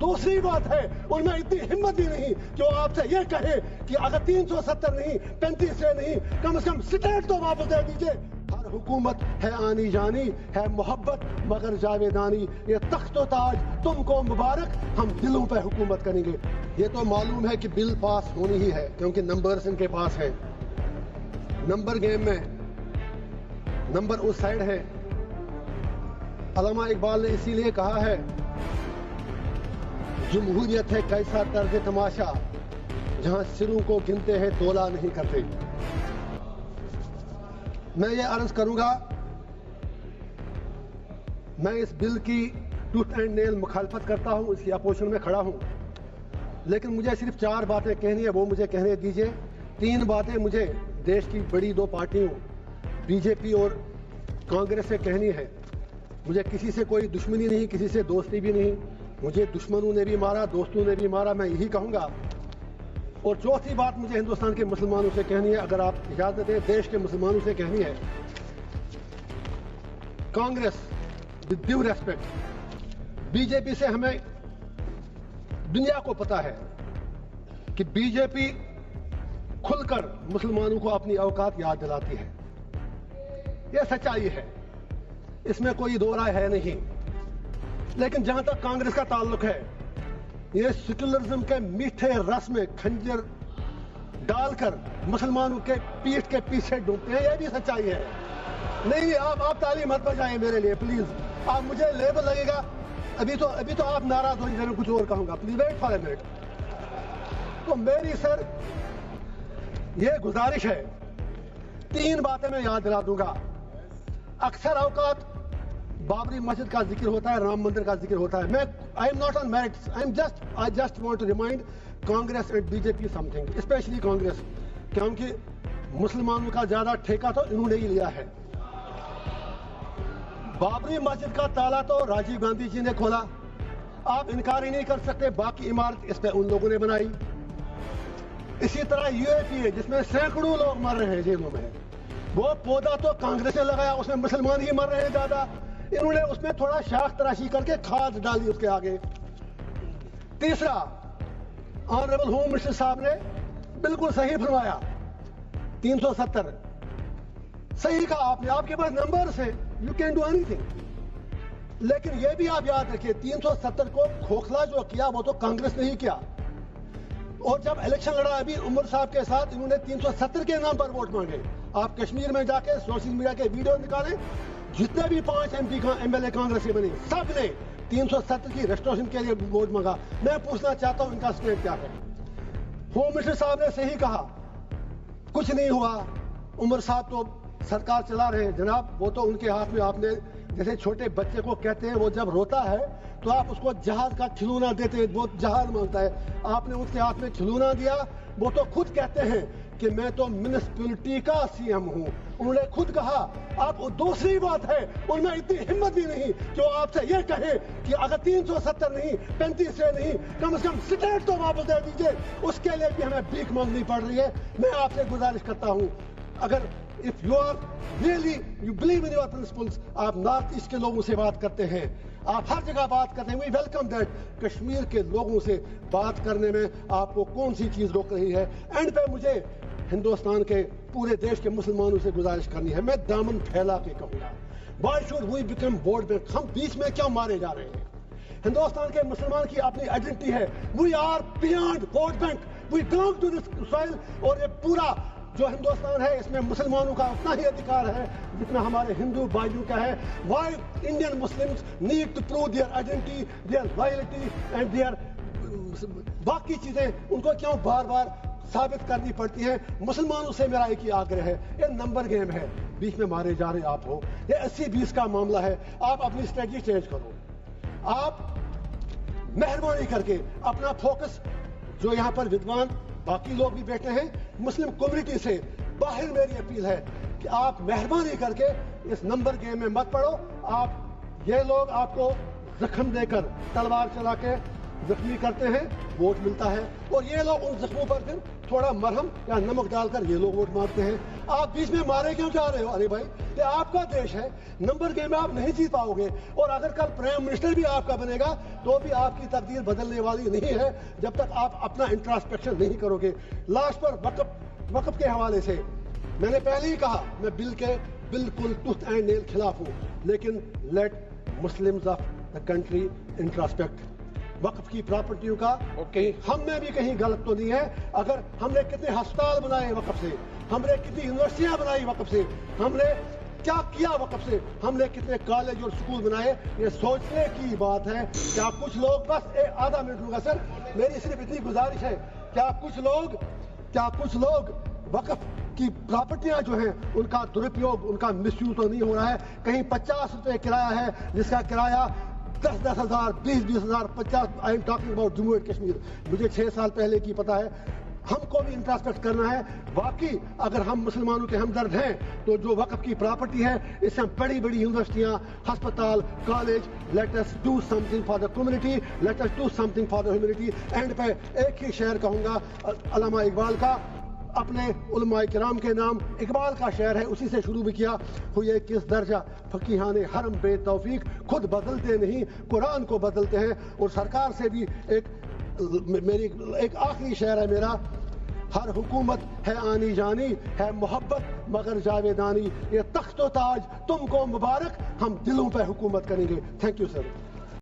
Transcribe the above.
दूसरी बात है, उनमें इतनी हिम्मत भी नहीं कि वो आपसे ये कहे कि अगर 370 नहीं 35 से नहीं, कम से कम स्टेट तो वापस दे दीजिए। हर हुकूमत है आनी जानी, है मोहब्बत मगर जावेदानी, ये तख्त ताज तुमको मुबारक, हम दिलों पे हुकूमत करेंगे। ये तो मालूम है कि बिल पास होनी ही है क्योंकि नंबर्स इनके पास है। नंबर गेम में नंबर उस साइड है। अल्लामा इकबाल ने इसीलिए कहा है, जमहूरियत है कैसा तर्ज तमाशा, जहां सिरों को गिनते हैं तोला नहीं करते। मैं ये अर्ज करूंगा, मैं इस बिल की टूथ एंड नेल मुखालफत करता हूं, इसकी अपोजिशन में खड़ा हूं, लेकिन मुझे सिर्फ 4 बातें कहनी है, वो मुझे कहने दीजिए। 3 बातें मुझे देश की बड़ी 2 पार्टियों बीजेपी और कांग्रेस से कहनी है। मुझे किसी से कोई दुश्मनी नहीं, किसी से दोस्ती भी नहीं। मुझे दुश्मनों ने भी मारा, दोस्तों ने भी मारा, मैं यही कहूंगा। और चौथी बात मुझे हिंदुस्तान के मुसलमानों से कहनी है, अगर आप इजाजत दें, देश के मुसलमानों से कहनी है। Congress with due respect, BJP से हमें दुनिया को पता है कि बीजेपी खुलकर मुसलमानों को अपनी औकात याद दिलाती है। यह सच्चाई है, इसमें कोई दो राय है नहीं। लेकिन जहां तक कांग्रेस का ताल्लुक है, ये सेक्युलरिज्म के मीठे रस में खंजर डालकर मुसलमानों के पीठ के पीछे डूबते हैं, यह भी सच्चाई है। नहीं, आप ताली मत बजाइए मेरे लिए प्लीज। आप मुझे लेबल लगेगा, अभी तो आप नाराज हो जाए, मैं कुछ और कहूंगा, please wait for a minute. तो मेरी सर ये गुजारिश है, 3 बातें मैं याद दिला दूंगा। अक्सर औकात बाबरी मस्जिद का जिक्र होता है, राम मंदिर का जिक्र होता है। मैं I am not on merits, I just want to remind Congress and BJP something, specially Congress, क्योंकि मुसलमानों का ज्यादा ठेका तो इन्होंने ही लिया है। बाबरी मस्जिद का ताला तो राजीव गांधी जी ने खोला, आप इनकार ही नहीं कर सकते। बाकी इमारत इस पे उन लोगों ने बनाई। इसी तरह यूएपीए, जिसमें सैकड़ों लोग मर रहे हैं जेलों में, वो पौधा तो कांग्रेस ने लगाया, उसमें मुसलमान ही मर रहे हैं ज्यादा। इन्होंने उसमें थोड़ा शाख तराशी करके खाद डाली उसके आगे। तीसरा, ऑनरेबल होम मिनिस्टर साहब ने बिल्कुल सही फरमाया, 370 सही कहा आपने, आपके पास नंबर्स है, यू कैन डू एनीथिंग। लेकिन यह भी आप याद रखिए, 370 को खोखला जो किया वो तो कांग्रेस ने ही किया। और जब इलेक्शन लड़ा अभी उमर साहब के साथ, इन्होंने 370 के नाम पर वोट मांगे। आप कश्मीर में जाके सोशल मीडिया के वीडियो निकालें, जितने भी 5 एमएलए कांग्रेस के बने, सब ने 370 की रेस्टोरेशन के लिए वोट मांगा। मैं पूछना चाहता हूं इनका स्टैंड क्या है। होम मिनिस्टर साहब ने सही कहा, कुछ नहीं हुआ, उमर साहब तो सरकार चला रहे हैं। जनाब, वो तो उनके हाथ में, आपने जैसे छोटे बच्चे को कहते हैं, वो जब रोता है तो आप उसको जहाज का खिलौना देते हैं, वो जहाज मांगता है, आपने उसके हाथ में खिलौना दिया। वो तो खुद कहते हैं कि मैं तो म्युनिसिपैलिटी का सीएम हूं, उन्होंने खुद कहा। आप दूसरी बात है, उनमें इतनी हिम्मत भी नहीं कि वो आपसे ये कहे कि अगर 370 नहीं 35 से नहीं, कम से कम स्टेट तो वापस दे दीजिए। उसके लिए भी हमें भीख मांगनी पड़ रही है। मैं आपसे गुजारिश करता हूं, अगर if you are really you believe in your principles, आप नॉर्थ ईस्ट के लोगों से बात करते हैं, आप हर जगह बात करते हैं, वी वेलकम दैट। कश्मीर के लोगों से बात करने में आपको कौन सी चीज रोक रही है? एंड पे मुझे हिंदुस्तान के पूरे देश के मुसलमानों से गुजारिश करनी है, मैं दामन फैला के कहूंगा, why should we become vote bank? हम बीच में क्यों मारे जा रहे हैं? हिंदुस्तान के मुसलमान की अपनी आइडेंटिटी है, we are beyond vote bank, we belong to this soil. और ये पूरा जो हिंदुस्तान है, इसमें मुसलमानों का उतना ही अधिकार है जितना हमारे हिंदू भाइयों का है। Why Indian Muslims need to prove their identity, their loyalty and their बाकी चीजें उनको क्यों बार बार साबित करनी पड़ती है? मुसलमानों से मेरा एक ही आग्रह है, ये नंबर गेम है, बीच में मारे जा रहे आप हो, ये 80-20 का मामला है। आप अपनी स्ट्रेटजी चेंज करो, आप मेहरबानी करके अपना फोकस, जो यहाँ पर विद्वान बाकी लोग भी बैठे हैं, मुस्लिम कम्युनिटी से बाहर मेरी अपील है कि आप मेहरबानी करके इस नंबर गेम में मत पड़ो। आप ये लोग आपको जख्म देकर तलवार चला के जख्मी करते हैं, वोट मिलता है, और ये लोग उन जख्मों पर फिर थोड़ा मरहम या नमक डालकर ये लोग वोट मारते हैं। आप बीच में मारे क्यों जा रहे हो? अरे भाई, یہ آپ کا دیش ہے, نمبر گیم میں آپ نہیں جیت پاؤ گے, اور اگر کل پرائم منسٹر بھی آپ کا بنے گا تو بھی آپ کی تقدیر بدلنے والی نہیں ہے جب تک آپ اپنا انٹراسپیکشن نہیں کرو گے. لاسٹ پر وقف کے حوالے سے میں نے پہلے ہی کہا, میں بل کے بالکل ٹوتھ اینڈ نیل خلاف ہوں, لیکن let Muslims of the country introspect. وقف کی پراپرٹیوں کا کہیں ہم میں بھی کہیں غلط تو نہیں ہے. اگر ہم نے کتنے ہسپتال بنائے وقف سے, ہم نے کتنی یونیورسٹیاں بنائی وقف سے, ہم نے کیا کیا وقف سے, ہم نے کتنے کالج اور اسکول بنائے, یہ سوچنے کی بات ہے. کیا کچھ لوگ, بس آدھا منٹ لوں گا سر, میری صرف اتنی گزارش ہے, کیا کچھ لوگ وقف کی پراپرٹیاں جو ہیں ان کا درپیوگ, ان کا مس یوز تو نہیں ہو رہا ہے؟ کہیں 50 روپے کرایہ ہے جس کا کرایہ 10,000 20,000 50. I am talking about Jammu and Kashmir. مجھے 6 سال پہلے کی پتا ہے. ہم کو بھی انٹراسپیکٹ کرنا ہے. باقی اگر ہم مسلمانوں کے ہمدرد ہیں تو جو وقف کی پراپرٹی ہے اس سے ہم بڑی بڑی یونیورسٹیاں, ہسپتال, college, let us do something for the community, let us do something for the humanity. And پہ ایک ہی شعر کہوں گا علامہ اقبال کا, اپنے علماء کرام کے نام. اقبال کا شعر ہے, اسی سے شروع بھی کیا. ہوئے کس درجہ فقیہان حرم بے توفیق, خود بدلتے نہیں قرآن کو بدلتے ہیں. اور سرکار سے بھی ایک آخری شعر ہے میرا, ہر حکومت ہے آنی جانی, ہے محبت مگر جاویدانی, یہ تخت و تاج تم کو مبارک, ہم دلوں پہ حکومت کریں گے. Thank you sir.